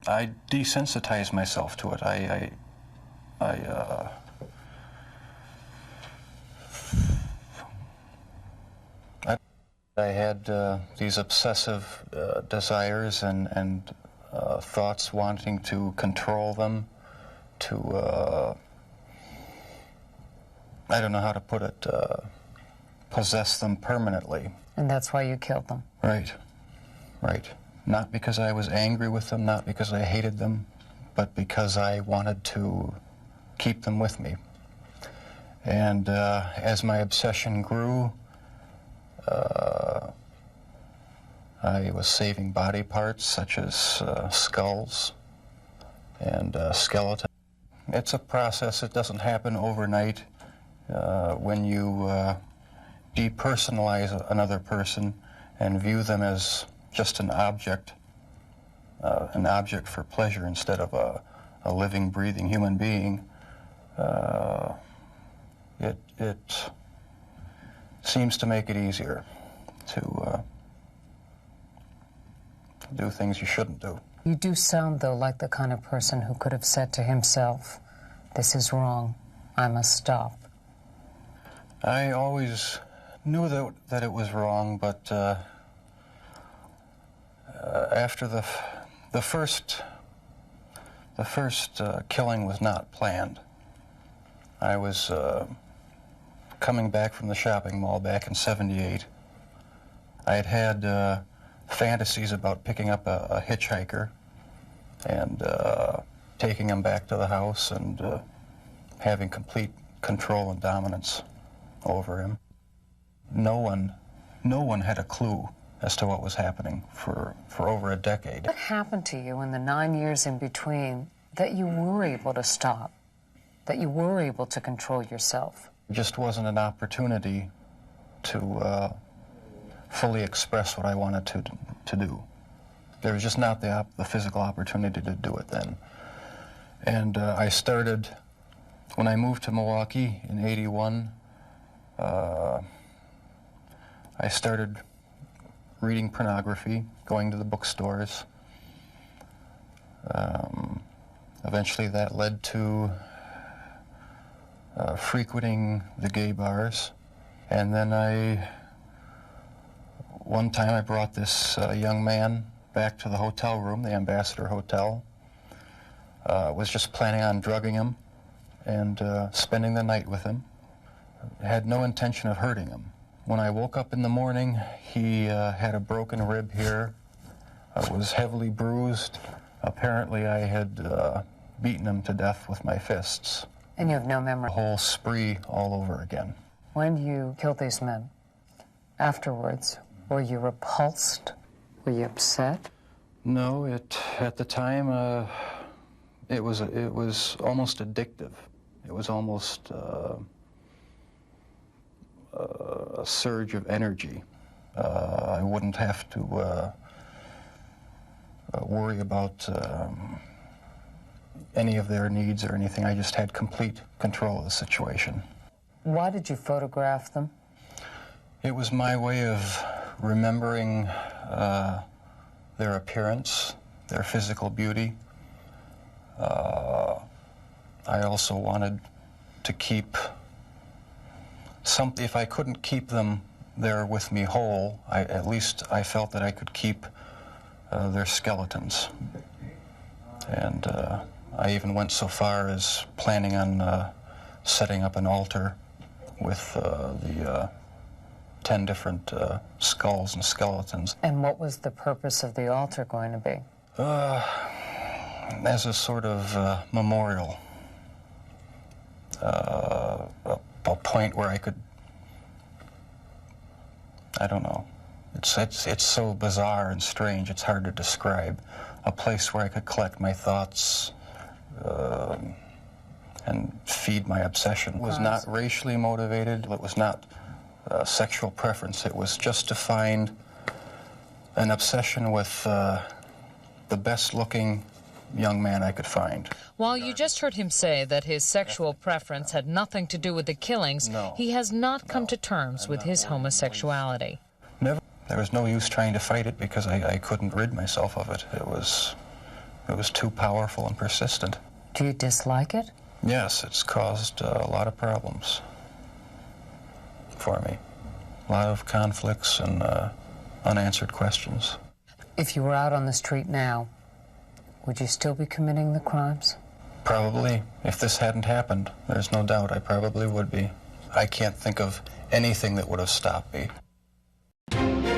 I desensitized myself to it. I had these obsessive desires and thoughts wanting to control them, to, I don't know how to put it, possess them permanently. And that's why you killed them? Right, right. Not because I was angry with them, not because I hated them, but because I wanted to keep them with me. And as my obsession grew, I was saving body parts such as skulls and skeletons. It's a process. It doesn't happen overnight. When you depersonalize another person and view them as just an object for pleasure instead of a living, breathing human being, it seems to make it easier to do things you shouldn't do. You do sound, though, like the kind of person who could have said to himself, "This is wrong, I must stop." I always knew that it was wrong, but after the first killing was not planned. I was coming back from the shopping mall back in '78. I had fantasies about picking up a hitchhiker and taking him back to the house and having complete control and dominance over him. No one had a clue as to what was happening for over a decade. What happened to you in the 9 years in between that you were able to stop, that you were able to control yourself? It just wasn't an opportunity to fully express what I wanted to do. There was just not the physical opportunity to do it then. And I started, when I moved to Milwaukee in '81, I started reading pornography, going to the bookstores. Eventually that led to frequenting the gay bars. And then one time I brought this young man back to the hotel room, the Ambassador Hotel. Was just planning on drugging him and spending the night with him. Had no intention of hurting him. When I woke up in the morning, he had a broken rib here, was heavily bruised. Apparently I had beaten him to death with my fists. And you have no memory? A whole spree all over again. When you killed these men, afterwards, were you repulsed? Were you upset? No, at the time, it was almost addictive. It was almost a surge of energy. I wouldn't have to worry about any of their needs or anything. I just had complete control of the situation. Why did you photograph them? It was my way of remembering their appearance, their physical beauty. I also wanted to keep if I couldn't keep them there with me whole, at least I felt that I could keep their skeletons. And I even went so far as planning on setting up an altar with the 10 different skulls and skeletons. And what was the purpose of the altar going to be? As a sort of memorial. A point where I could, I don't know, it's so bizarre and strange, it's hard to describe. A place where I could collect my thoughts and feed my obsession. It was not racially motivated, it was not sexual preference, it was just to find an obsession with the best looking young man I could find. While you just heard him say that his sexual preference had nothing to do with the killings, he has not come to terms with his homosexuality. Never. There was no use trying to fight it because I couldn't rid myself of it. It was It was too powerful and persistent. Do you dislike it? Yes, it's caused a lot of problems for me. A lot of conflicts and unanswered questions. If you were out on the street now, would you still be committing the crimes? Probably. If this hadn't happened, there's no doubt I probably would be. I can't think of anything that would have stopped me.